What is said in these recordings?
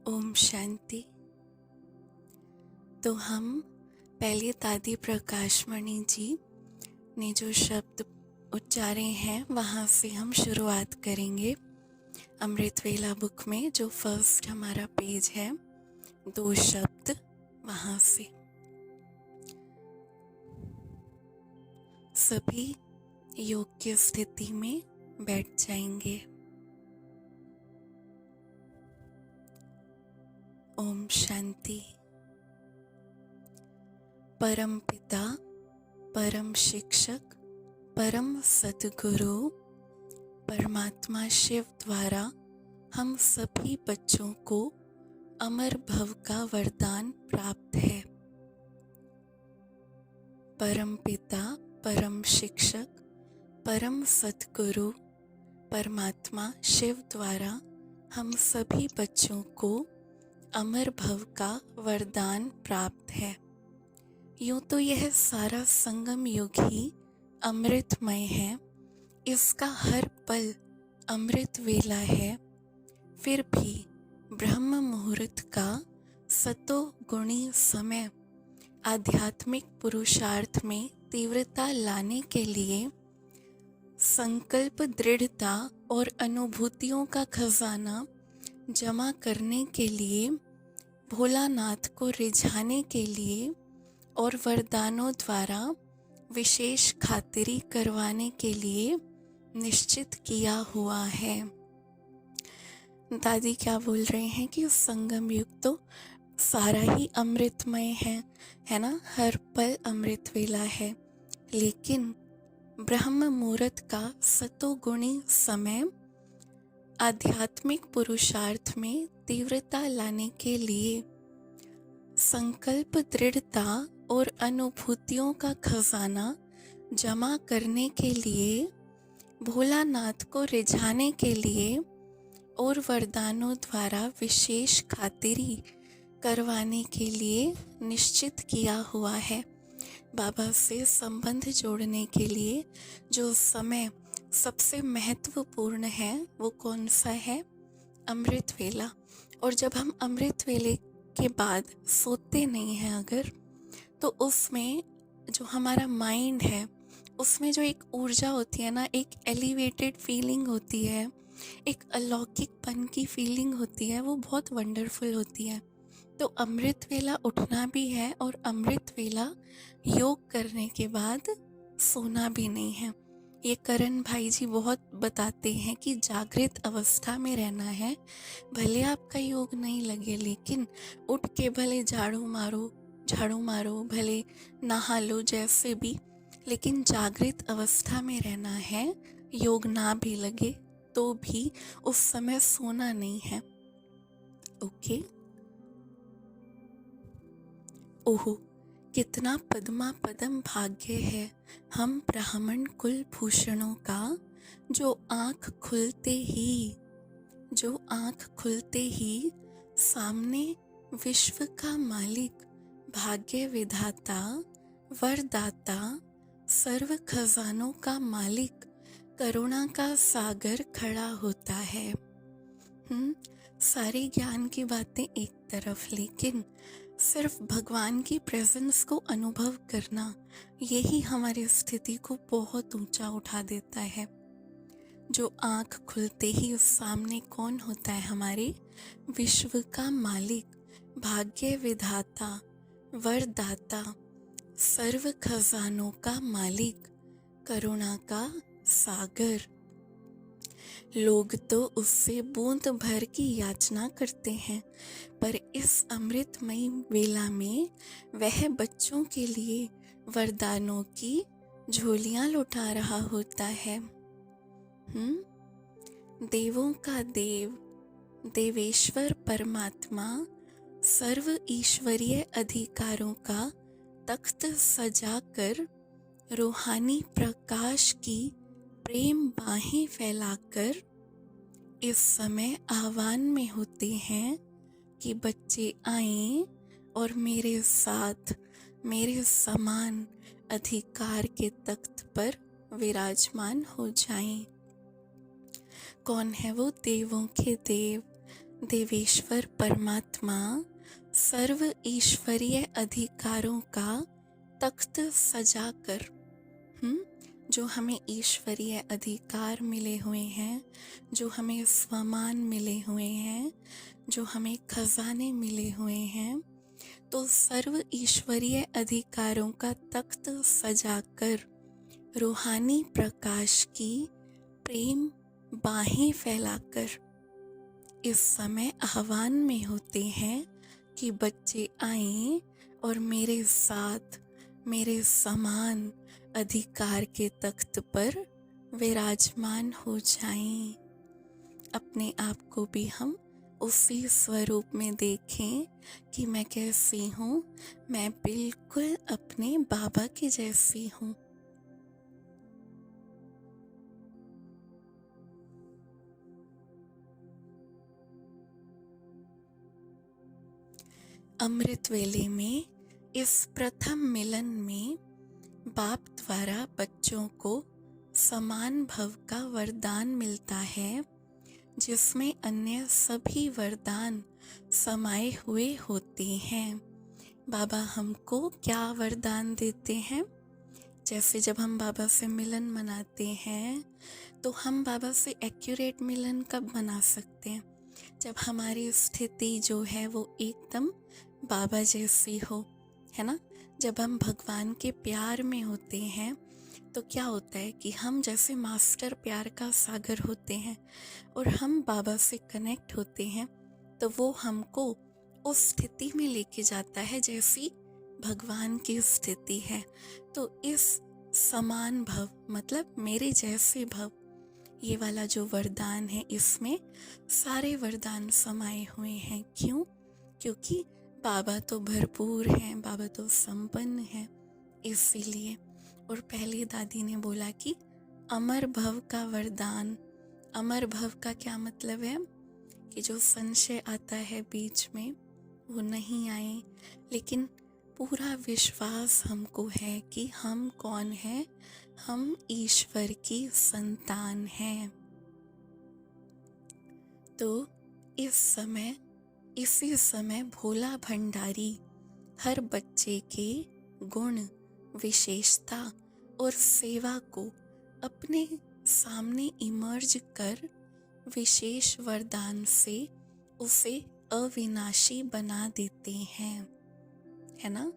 ओम शांति। तो हम पहले दादी प्रकाशमणि जी ने जो शब्द उच्चारे हैं वहाँ से हम शुरुआत करेंगे। अमृत वेला बुक में जो फर्स्ट हमारा पेज है, 2 शब्द वहाँ से। सभी योग्य स्थिति में बैठ जाएंगे। ओम शांति। परम पिता, परम शिक्षक, परम सद्गुरु परमात्मा शिव द्वारा हम सभी बच्चों को अमर भव का वरदान प्राप्त है। परम पिता, परम शिक्षक, परम सद्गुरु परमात्मा शिव द्वारा हम सभी बच्चों को अमर भव का वरदान प्राप्त है। यूँ तो यह सारा संगम युग ही अमृतमय है, इसका हर पल अमृत वेला है। फिर भी ब्रह्म मुहूर्त का सतो गुणी समय आध्यात्मिक पुरुषार्थ में तीव्रता लाने के लिए, संकल्प दृढ़ता और अनुभूतियों का खजाना जमा करने के लिए, भोलानाथ को रिझाने के लिए और वरदानों द्वारा विशेष खातिरी करवाने के लिए निश्चित किया हुआ है। दादी क्या बोल रहे हैं कि संगम युग तो सारा ही अमृतमय है ना, हर पल अमृत वेला है। लेकिन ब्रह्म मुहूर्त का सतोगुणी समय आध्यात्मिक पुरुषार्थ में तीव्रता लाने के लिए, संकल्प दृढ़ता और अनुभूतियों का खजाना जमा करने के लिए, भोलानाथ को रिझाने के लिए और वरदानों द्वारा विशेष खातिरी करवाने के लिए निश्चित किया हुआ है। बाबा से संबंध जोड़ने के लिए जो समय सबसे महत्वपूर्ण है वो कौन सा है? अमृत वेला। और जब हम अमृत वेले के बाद सोते नहीं हैं अगर, तो उसमें जो हमारा माइंड है उसमें जो एक ऊर्जा होती है ना, एक एलिवेटेड फीलिंग होती है, एक अलौकिकपन की फीलिंग होती है, वो बहुत वंडरफुल होती है। तो अमृत वेला उठना भी है और अमृत वेला योग करने के बाद सोना भी नहीं है। ये करण भाई जी बहुत बताते हैं कि जागृत अवस्था में रहना है। भले आपका योग नहीं लगे, लेकिन उठ के भले झाड़ू मारो, भले नहा लो, जैसे भी, लेकिन जागृत अवस्था में रहना है। योग ना भी लगे तो भी उस समय सोना नहीं है। ओके। ओहो, कितना पद्मा पदम भाग्य है हम ब्राह्मण कुल भूषणों का, जो आँख खुलते ही सामने विश्व का मालिक, भाग्य विधाता, वरदाता, सर्व खजानों का मालिक, करुणा का सागर खड़ा होता है। सारे ज्ञान की बातें एक तरफ, लेकिन सिर्फ भगवान की प्रेजेंस को अनुभव करना, यही हमारी स्थिति को बहुत ऊंचा उठा देता है। जो आँख खुलते ही उस सामने कौन होता है? हमारे विश्व का मालिक, भाग्य विधाता, वरदाता, सर्व खजानों का मालिक, करुणा का सागर। लोग तो उससे बूंद भर की याचना करते हैं, पर इस अमृतमयी वेला में वह बच्चों के लिए वरदानों की झोलियां लुटा रहा होता है। देवों का देव, देवेश्वर परमात्मा, सर्व ईश्वरीय अधिकारों का तख्त सजाकर, रूहानी प्रकाश की प्रेम बाहें फैलाकर इस समय आह्वान में होते हैं कि बच्चे आएं और मेरे साथ मेरे समान अधिकार के तख्त पर विराजमान हो जाएं। कौन है वो? देवों के देव, देवेश्वर परमात्मा सर्व ईश्वरीय अधिकारों का तख्त सजाकर, जो हमें ईश्वरीय अधिकार मिले हुए हैं, जो हमें स्वमान मिले हुए हैं, जो हमें खजाने मिले हुए हैं, तो सर्व ईश्वरीय अधिकारों का तख्त सजाकर रूहानी प्रकाश की प्रेम बाहें फैलाकर इस समय आह्वान में होते हैं कि बच्चे आएं और मेरे साथ मेरे समान अधिकार के तख्त पर विराजमान हो जाएं। अपने आप को भी हम उसी स्वरूप में देखें कि मैं कैसी हूँ, मैं बिल्कुल अपने बाबा के जैसी हूँ। अमृत वेले में इस प्रथम मिलन में बाप द्वारा बच्चों को समान भव का वरदान मिलता है, जिसमें अन्य सभी वरदान समाये हुए होते हैं। बाबा हमको क्या वरदान देते हैं? जैसे जब हम बाबा से मिलन मनाते हैं तो हम बाबा से एक्यूरेट मिलन कब मना सकते हैं? जब हमारी स्थिति जो है वो एकदम बाबा जैसी हो, है ना। जब हम भगवान के प्यार में होते हैं तो क्या होता है कि हम जैसे मास्टर प्यार का सागर होते हैं और हम बाबा से कनेक्ट होते हैं, तो वो हमको उस स्थिति में लेके जाता है जैसी भगवान की स्थिति है। तो इस समान भव मतलब मेरे जैसे भव, ये वाला जो वरदान है इसमें सारे वरदान समाये हुए हैं। क्यों? क्योंकि बाबा तो भरपूर हैं, बाबा तो संपन्न हैं, इसीलिए। और पहले दादी ने बोला कि अमर भव का वरदान। अमर भव का क्या मतलब है? कि जो संशय आता है बीच में वो नहीं आए, लेकिन पूरा विश्वास हमको है कि हम कौन हैं, हम ईश्वर की संतान हैं। तो इसी समय भोला भंडारी हर बच्चे के गुण, विशेषता और सेवा को अपने सामने इमर्ज कर विशेष वरदान से उसे अविनाशी बना देते हैं, है ना।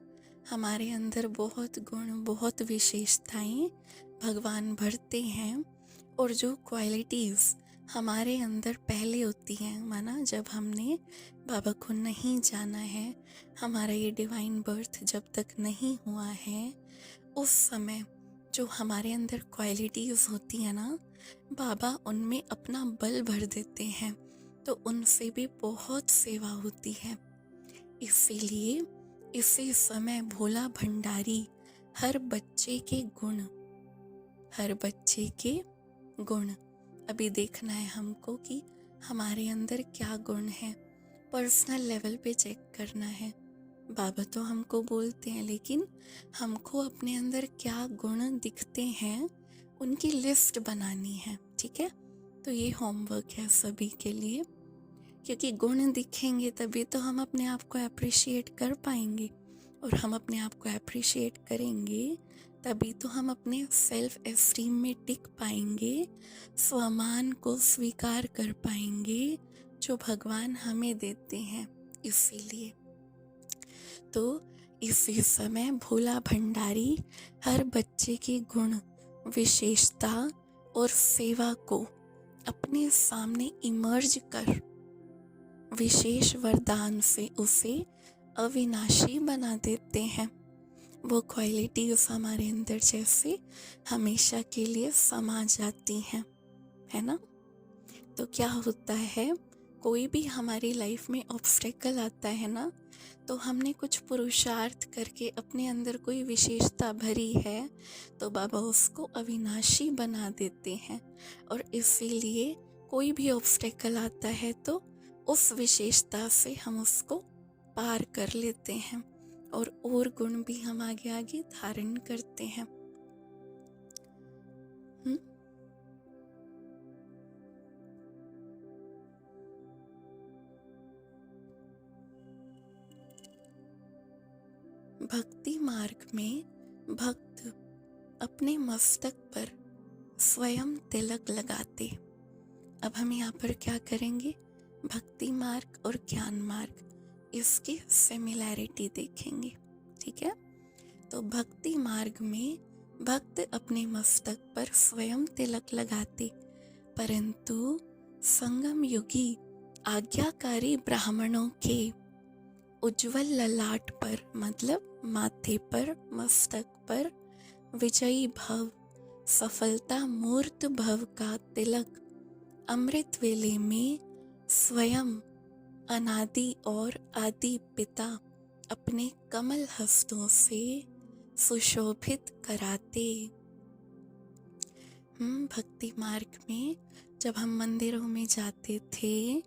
हमारे अंदर बहुत गुण, बहुत विशेषताएं भगवान भरते हैं, और जो क्वालिटीज़ हमारे अंदर पहले होती हैं, माना जब हमने बाबा को नहीं जाना है, हमारा ये डिवाइन बर्थ जब तक नहीं हुआ है, उस समय जो हमारे अंदर क्वालिटीज़ होती हैं ना, बाबा उनमें अपना बल भर देते हैं, तो उनसे भी बहुत सेवा होती है। इसीलिए इसी समय भोला भंडारी हर बच्चे के गुण अभी देखना है हमको कि हमारे अंदर क्या गुण है, पर्सनल लेवल पे चेक करना है। बाबा तो हमको बोलते हैं, लेकिन हमको अपने अंदर क्या गुण दिखते हैं उनकी लिस्ट बनानी है, ठीक है। तो ये होमवर्क है सभी के लिए, क्योंकि गुण दिखेंगे तभी तो हम अपने आप को अप्रिशिएट कर पाएंगे, और हम अपने आप को अप्रिशिएट करेंगे तभी तो हम अपने सेल्फ एस्टीम में टिक पाएंगे, स्वमान को स्वीकार कर पाएंगे जो भगवान हमें देते हैं। इसीलिए तो इसी समय भोला भंडारी हर बच्चे के गुण, विशेषता और सेवा को अपने सामने इमर्ज कर विशेष वरदान से उसे अविनाशी बना देते हैं। वो क्वालिटीज हमारे अंदर जैसे हमेशा के लिए समा जाती हैं, है ना। तो क्या होता है, कोई भी हमारी लाइफ में ऑब्स्टेकल आता है ना, तो हमने कुछ पुरुषार्थ करके अपने अंदर कोई विशेषता भरी है, तो बाबा उसको अविनाशी बना देते हैं। और इसीलिए कोई भी ऑब्स्टेकल आता है तो उस विशेषता से हम उसको पार कर लेते हैं, और गुण भी हम आगे आगे धारण करते हैं। भक्ति मार्ग में भक्त अपने मस्तक पर स्वयं तिलक लगाते। अब हम यहाँ पर क्या करेंगे, भक्ति मार्ग और ज्ञान मार्ग इसकी सिमिलैरिटी देखेंगे। ठीक है, तो भक्ति मार्ग में भक्त अपने मस्तक पर स्वयं तिलक लगाते, परंतु संगम युगी आज्ञाकारी ब्राह्मणों के उज्जवल ललाट पर, मतलब माथे पर, मस्तक पर विजयी भव, सफलता मूर्त भव का तिलक अमृत वेले में स्वयं अनादि और आदि पिता अपने कमल हस्तों से सुशोभित कराते। भक्ति मार्ग में जब हम मंदिरों में जाते थे,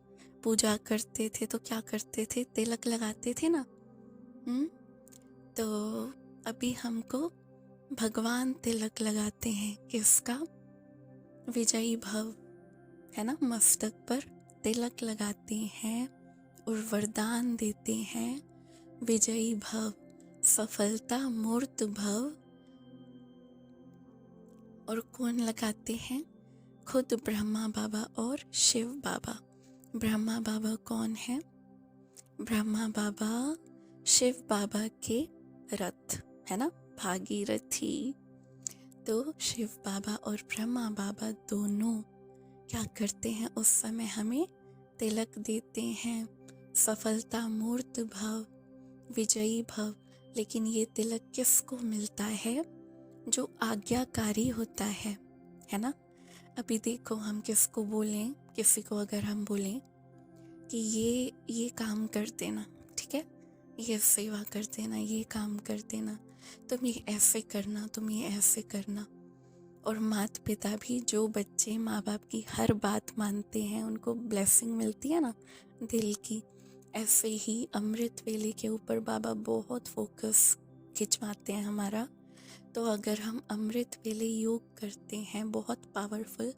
पूजा करते थे, तो क्या करते थे, तिलक लगाते थे ना। तो अभी हमको भगवान तिलक लगाते हैं, किसका, विजयी भव, है ना, मस्तक पर तिलक लगाते हैं और वरदान देते हैं विजयी भव, सफलता मूर्त भव। और कौन लगाते हैं, खुद ब्रह्मा बाबा और शिव बाबा। ब्रह्मा बाबा कौन है, ब्रह्मा बाबा शिव बाबा के रथ, है ना, भागीरथी। तो शिव बाबा और ब्रह्मा बाबा दोनों क्या करते हैं, उस समय हमें तिलक देते हैं, सफलता मूर्त भव, विजयी भव। लेकिन ये तिलक किसको मिलता है, जो आज्ञाकारी होता है ना। अभी देखो, हम किसको बोलें, किसी को अगर हम बोलें कि ये काम कर देना, ठीक है, ये सेवा कर देना, ये काम कर देना, तुम ये ऐसे करना, तुम ये ऐसे करना। और माता पिता भी, जो बच्चे माँ बाप की हर बात मानते हैं, उनको ब्लेसिंग मिलती है ना दिल की। ऐसे ही अमृत वेले के ऊपर बाबा बहुत फोकस खिंचवाते हैं हमारा। तो अगर हम अमृत वेले योग करते हैं बहुत पावरफुल,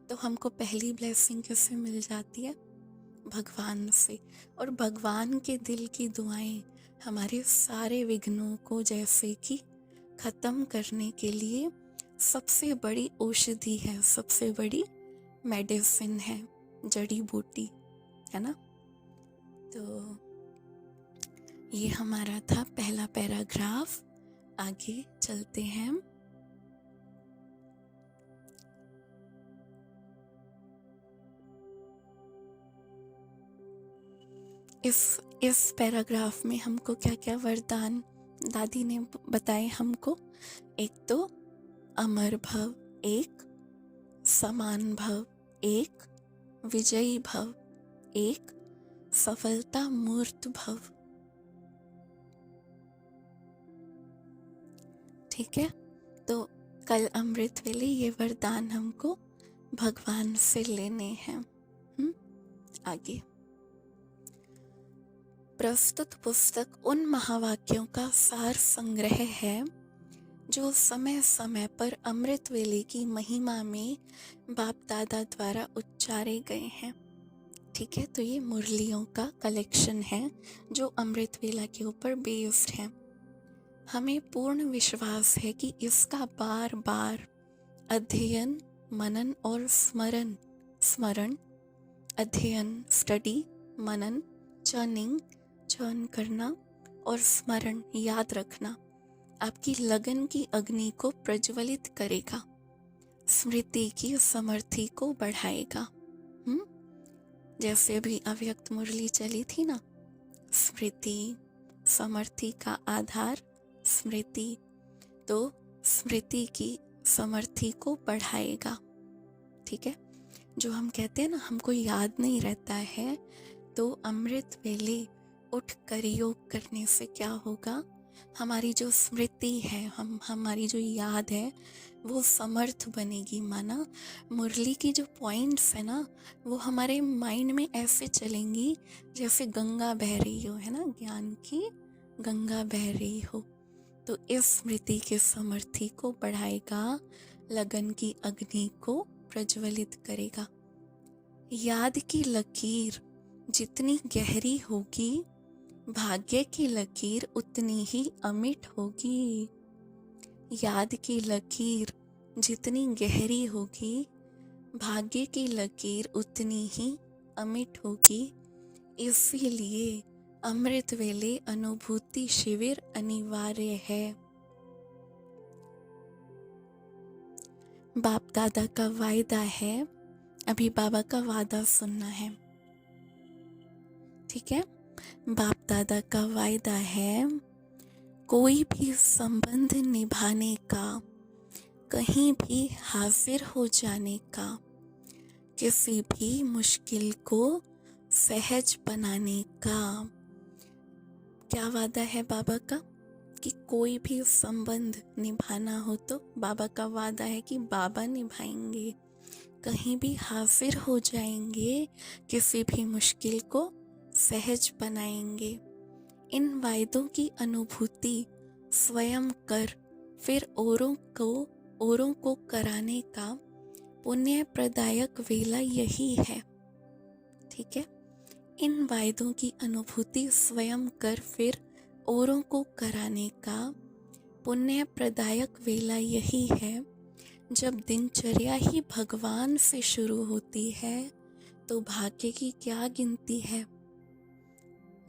तो हमको पहली ब्लेसिंग किससे मिल जाती है, भगवान से। और भगवान के दिल की दुआएं हमारे सारे विघ्नों को जैसे कि ख़त्म करने के लिए सबसे बड़ी औषधि है, सबसे बड़ी मेडिसिन है, जड़ी बूटी, है ना। तो ये हमारा था पहला पैराग्राफ। आगे चलते हैं। इस पैराग्राफ में हमको क्या क्या वरदान दादी ने बताए हमको। एक तो अमर भव, एक समान भव, एक विजयी भव, एक सफलता मूर्त भव। ठीक है, तो कल अमृत वेले ये वरदान हमको भगवान से लेने हैं। आगे प्रस्तुत पुस्तक उन महावाक्यों का सार संग्रह है जो समय समय पर अमृत वेले की महिमा में बाप दादा द्वारा उच्चारे गए हैं। ठीक है, तो ये मुरलियों का कलेक्शन है जो अमृत वेला के ऊपर बेस्ड है। हमें पूर्ण विश्वास है कि इसका बार बार अध्ययन, मनन और स्मरण, अध्ययन, स्टडी, मनन, चर्न करना और स्मरण, याद रखना, आपकी लगन की अग्नि को प्रज्वलित करेगा, स्मृति की समर्थि को बढ़ाएगा। जैसे अभी अव्यक्त मुरली चली थी ना, स्मृति, समर्थि का आधार स्मृति, तो स्मृति की समर्थि को बढ़ाएगा। ठीक है, जो हम कहते हैं ना हमको याद नहीं रहता है, तो अमृत वेले उठ कर योग करने से क्या होगा, हमारी जो स्मृति है, हमारी जो याद है वो समर्थ बनेगी। माना मुरली की जो पॉइंट्स है ना, वो हमारे माइंड में ऐसे चलेंगी जैसे गंगा बह रही हो, है ना, ज्ञान की गंगा बह रही हो। तो इस स्मृति के समर्थी को बढ़ाएगा, लगन की अग्नि को प्रज्वलित करेगा। याद की लकीर जितनी गहरी होगी, भाग्य की लकीर उतनी ही अमिट होगी। याद की लकीर जितनी गहरी होगी, भाग्य की लकीर उतनी ही अमिट होगी। इसीलिए अमृत वेले अनुभूति शिविर अनिवार्य है। बाप दादा का वायदा है, अभी बाबा का वादा सुनना है, ठीक है। बाप दादा का वायदा है, कोई भी संबंध निभाने का, कहीं भी हाजिर हो जाने का, किसी भी मुश्किल को सहज बनाने का। क्या वादा है बाबा का कि कोई भी संबंध निभाना हो तो बाबा का वादा है कि बाबा निभाएंगे। कहीं भी हाजिर हो जाएंगे, किसी भी मुश्किल को सहज बनाएंगे। इन वायदों की अनुभूति स्वयं कर फिर औरों को कराने का पुण्य प्रदायक वेला यही है, ठीक है। इन वायदों की अनुभूति स्वयं कर फिर औरों को कराने का पुण्य प्रदायक वेला यही है। जब दिनचर्या ही भगवान से शुरू होती है तो भाग्य की क्या गिनती है।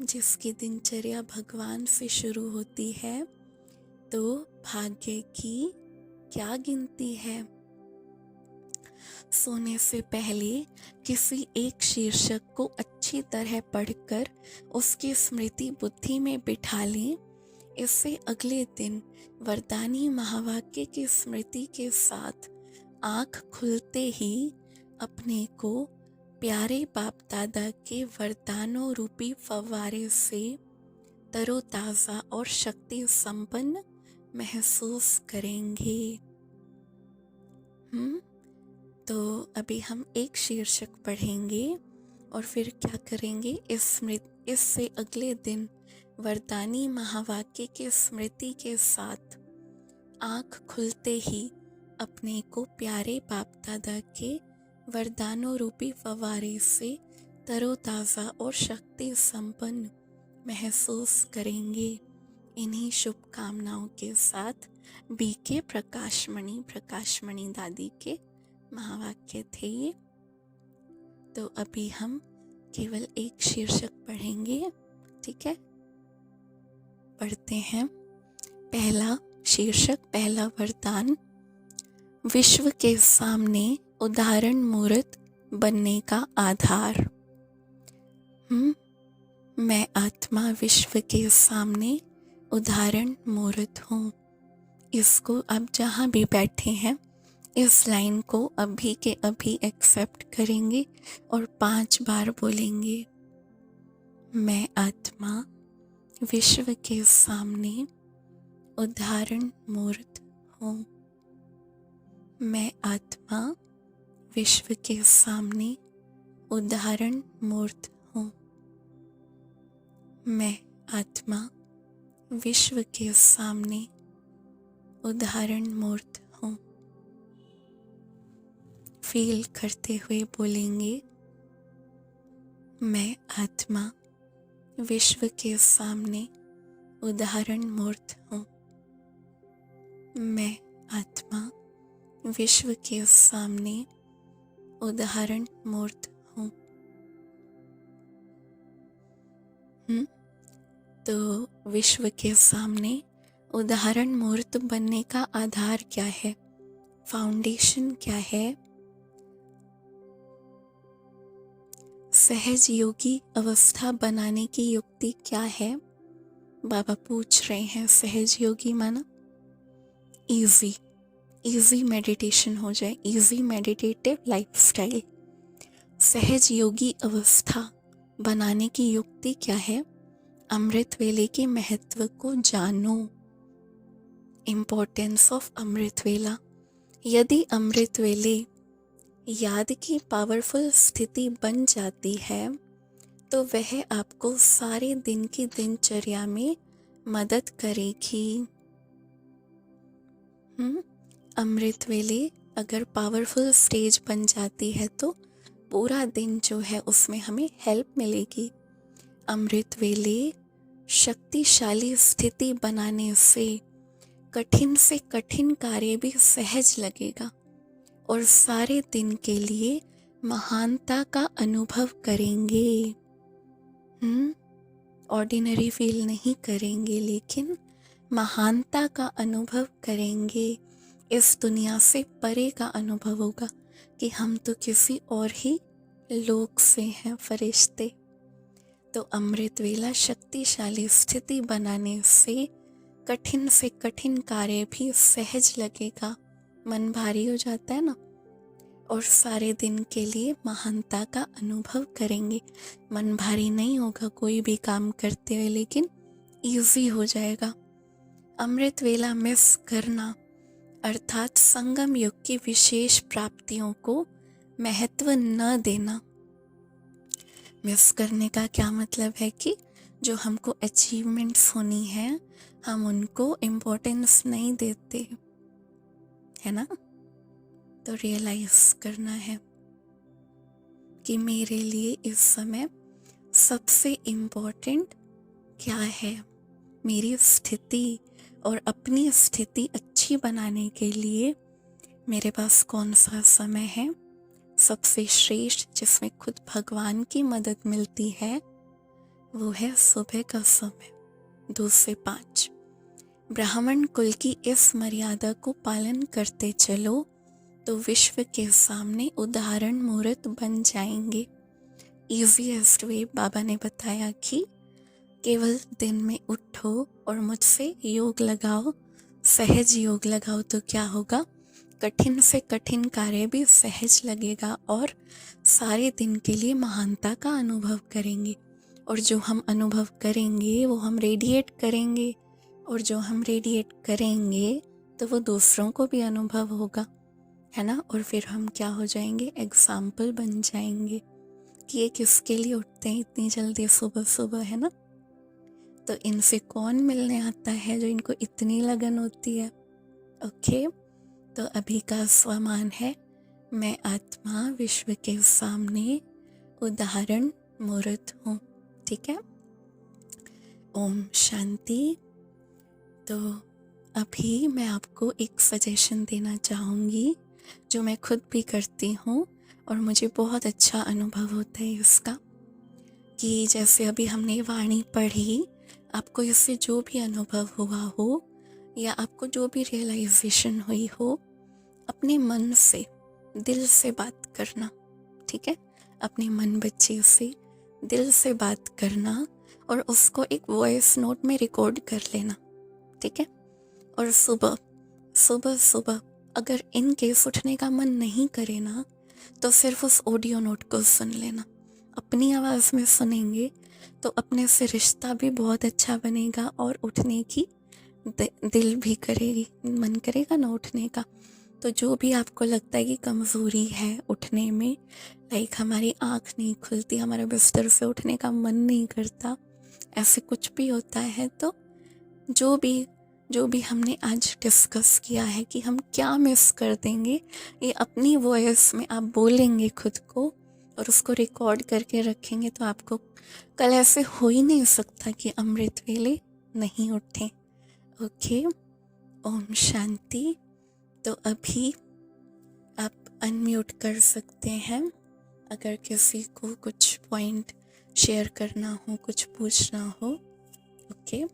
जिसकी दिनचर्या भगवान से शुरू होती है तो भाग्य की क्या गिनती है। सोने से पहले किसी एक शीर्षक को अच्छी तरह पढ़कर उसकी स्मृति बुद्धि में बिठा लें। इससे अगले दिन वरदानी महावाक्य की स्मृति के साथ आँख खुलते ही अपने को प्यारे बाप दादा के वरदानों रूपी फव्वारे से तरोताज़ा और शक्ति संपन्न महसूस करेंगे। तो अभी हम एक शीर्षक पढ़ेंगे और फिर क्या करेंगे, इससे अगले दिन वरदानी महावाक्य की स्मृति के साथ आँख खुलते ही अपने को प्यारे बाप दादा के वरदानों रूपी फव्वारे से तरोताज़ा और शक्ति संपन्न महसूस करेंगे। इन्हीं शुभकामनाओं के साथ बीके प्रकाशमणि दादी के महावाक्य थे ये। तो अभी हम केवल एक शीर्षक पढ़ेंगे, ठीक है। पढ़ते हैं। पहला शीर्षक, पहला वरदान, विश्व के सामने उदाहरण मूर्त बनने का आधार। मैं आत्मा विश्व के सामने उदाहरण मूर्त हूँ। इसको आप जहाँ भी बैठे हैं इस लाइन को अभी के अभी एक्सेप्ट करेंगे और 5 बार बोलेंगे। मैं आत्मा विश्व के सामने उदाहरण मूर्त हूँ। मैं आत्मा विश्व के सामने उदाहरण मूर्त हूँ। मैं आत्मा विश्व के सामने उदाहरण मूर्त हूँ। फील करते हुए बोलेंगे, मैं आत्मा विश्व के सामने उदाहरण मूर्त हूँ। मैं आत्मा विश्व के सामने उदाहरण मूर्त हूँ। तो विश्व के सामने उदाहरण मूर्त बनने का आधार क्या है, फाउंडेशन क्या है। सहज योगी अवस्था बनाने की युक्ति क्या है। बाबा पूछ रहे हैं, सहज योगी माना इजी मेडिटेशन हो जाए, इजी मेडिटेटिव लाइफस्टाइल। सहज योगी अवस्था बनाने की युक्ति क्या है। अमृत वेले के महत्व को जानो, इम्पोर्टेंस ऑफ अमृत वेला। यदि अमृत वेले याद की पावरफुल स्थिति बन जाती है तो वह आपको सारे दिन की दिनचर्या में मदद करेगी। अमृत वेले अगर पावरफुल स्टेज बन जाती है तो पूरा दिन जो है उसमें हमें हेल्प मिलेगी। अमृत वेले शक्तिशाली स्थिति बनाने से कठिन कार्य भी सहज लगेगा और सारे दिन के लिए महानता का अनुभव करेंगे। ऑर्डिनरी फील नहीं करेंगे, लेकिन महानता का अनुभव करेंगे। इस दुनिया से परे का अनुभव होगा कि हम तो किसी और ही लोक से हैं, फरिश्ते। तो अमृत वेला शक्तिशाली स्थिति बनाने से कठिन कार्य भी सहज लगेगा। मन भारी हो जाता है ना, और सारे दिन के लिए महानता का अनुभव करेंगे। मन भारी नहीं होगा कोई भी काम करते हुए, लेकिन ईजी हो जाएगा। अमृत वेला मिस करना अर्थात संगम युग की विशेष प्राप्तियों को महत्व न देना। मिस करने का क्या मतलब है कि जो हमको अचीवमेंट्स होनी है, हम उनको इम्पोर्टेंस नहीं देते, है ना। तो रियलाइज करना है कि मेरे लिए इस समय सबसे इम्पोर्टेंट क्या है। मेरी स्थिति और अपनी स्थिति अच्छी बनाने के लिए मेरे पास कौन सा समय है सबसे श्रेष्ठ, जिसमें खुद भगवान की मदद मिलती है, वो है सुबह का समय 2 से 5। ब्राह्मण कुल की इस मर्यादा को पालन करते चलो तो विश्व के सामने उदाहरण मूर्त बन जाएंगे। ईजीएस्ट वे बाबा ने बताया कि केवल दिन में उठो और मुझसे योग लगाओ, सहज योग लगाओ, तो क्या होगा, कठिन से कठिन कार्य भी सहज लगेगा और सारे दिन के लिए महानता का अनुभव करेंगे। और जो हम अनुभव करेंगे वो हम रेडिएट करेंगे, और जो हम रेडिएट करेंगे तो वो दूसरों को भी अनुभव होगा, है ना। और फिर हम क्या हो जाएंगे, एग्जाम्पल बन जाएंगे कि ये किसके लिए उठते हैं इतनी जल्दी सुबह सुबह, है ना। तो इनसे कौन मिलने आता है जो इनको इतनी लगन होती है। ओके, तो अभी का स्वमान है, मैं आत्मा विश्व के सामने उदाहरण मूर्त हूँ। ठीक है, ओम शांति। तो अभी मैं आपको एक सजेशन देना चाहूँगी जो मैं खुद भी करती हूँ और मुझे बहुत अच्छा अनुभव होता है इसका, कि जैसे अभी हमने वाणी पढ़ी, आपको इससे जो भी अनुभव हुआ हो या आपको जो भी रियलाइजेशन हुई हो, अपने मन से, दिल से बात करना। ठीक है, अपने मन बच्चे से दिल से बात करना और उसको एक वॉइस नोट में रिकॉर्ड कर लेना। ठीक है, और सुबह सुबह सुबह अगर इन केस उठने का मन नहीं करे ना, तो सिर्फ उस ऑडियो नोट को सुन लेना। अपनी आवाज़ में सुनेंगे तो अपने से रिश्ता भी बहुत अच्छा बनेगा और उठने की दिल भी करेगी, मन करेगा ना उठने का। तो जो भी आपको लगता है कि कमज़ोरी है उठने में, लाइक हमारी आँख नहीं खुलती, हमारे बिस्तर से उठने का मन नहीं करता, ऐसे कुछ भी होता है, तो जो भी हमने आज डिस्कस किया है कि हम क्या मिस कर देंगे, ये अपनी वॉइस में आप बोलेंगे खुद को और उसको रिकॉर्ड करके रखेंगे, तो आपको कल ऐसे हो ही नहीं सकता कि अमृत वेले नहीं उठें। ओके, ओम शांति। तो अभी आप अनम्यूट कर सकते हैं अगर किसी को कुछ पॉइंट शेयर करना हो, कुछ पूछना हो। ओके,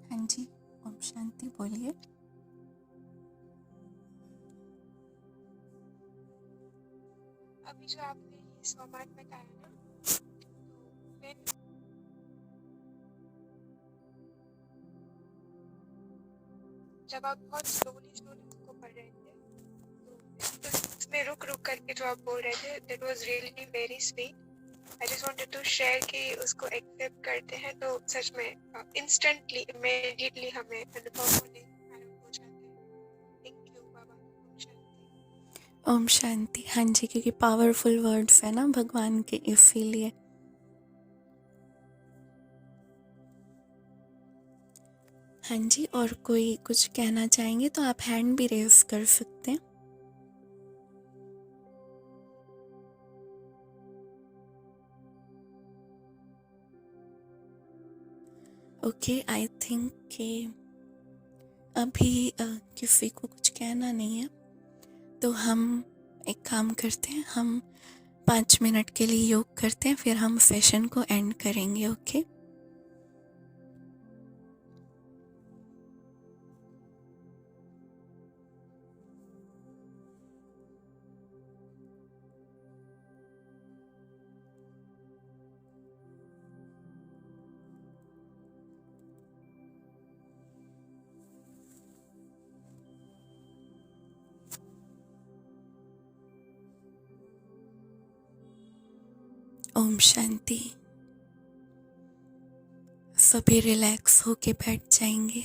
हाँ जी, ओम शांति बोलिए। अभी जो आपने ये स्वमान बताया ना, मैं जब आप बहुत स्लोली उसको पढ़ रहे थे, तो इसमें रुक करके जो आप बोल रहे थे, that was really very sweet. I just wanted to share कि उसको एक्सेप्ट करते हैं तो सच में इंस्टेंटली, इमीडिएटली हमें अनुभव होने ओम शांति। हाँ जी, क्योंकि पावरफुल वर्ड्स है ना भगवान के, इसीलिए। हाँ जी, और कोई कुछ कहना चाहेंगे तो आप हैंड भी रेज कर सकते हैं। ओके, आई थिंक कि अभी किसी को कुछ कहना नहीं है, तो हम एक काम करते हैं, हम 5 मिनट के लिए योग करते हैं, फिर हम सेशन को एंड करेंगे। ओके ओम शांति। सभी रिलैक्स होके बैठ जाएंगे।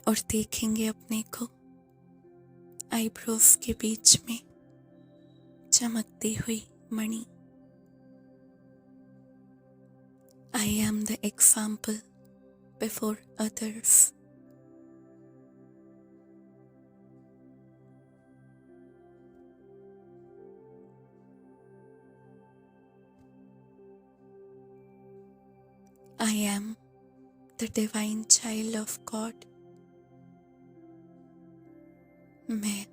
और देखेंगे अपने को आईब्रोज के बीच में चमकती हुई मणि। I am the example before others. I am the divine child of God. मैं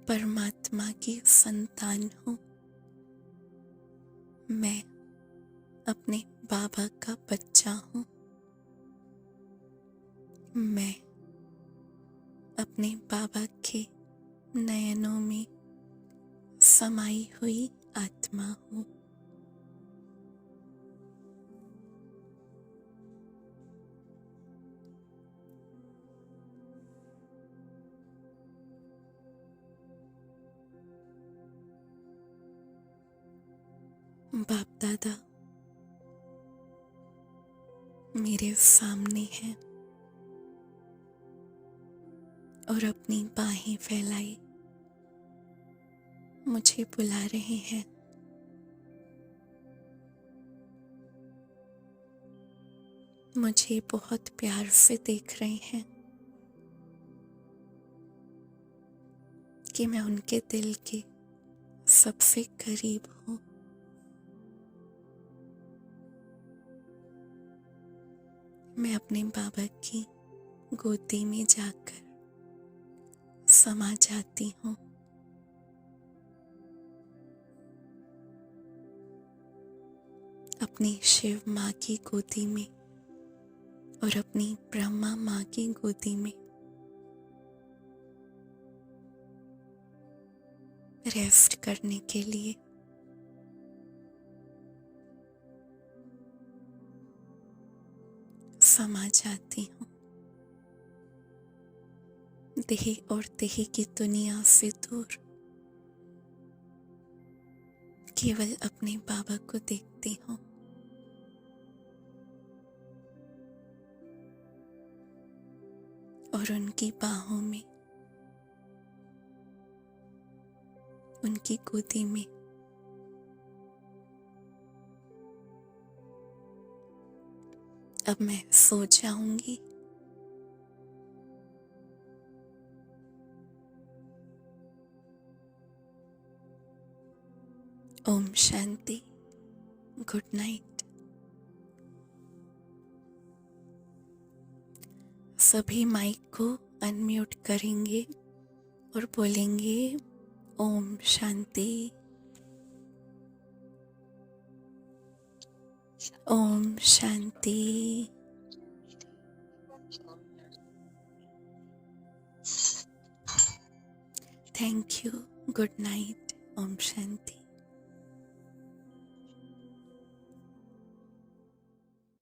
परमात्मा की संतान हूँ। मैं अपने बाबा का बच्चा हूँ। मैं अपने बाबा के नयनों में समाई हुई आत्मा हूँ। बाप दादा मेरे सामने हैं और अपनी बाहें फैलाई मुझे बुला रहे हैं। मुझे बहुत प्यार से देख रहे हैं कि मैं उनके दिल के सबसे करीब हूँ। मैं अपने बाबा की गोदी में जाकर समा जाती हूँ। अपनी शिव माँ की गोदी में और अपनी ब्रह्मा माँ की गोदी में रेस्ट करने के लिए। समा जाती हूँ। देह और देह की दुनिया से दूर केवल अपने बाबा को देखती हूँ। और उनकी बाहों में, उनकी गोदी में अब मैं सो जाऊंगी। ओम शांति। Good night. सभी माइक को अनम्यूट करेंगे और बोलेंगे ओम शांति, ओम शांति। Thank you. Good night. ओम शांति।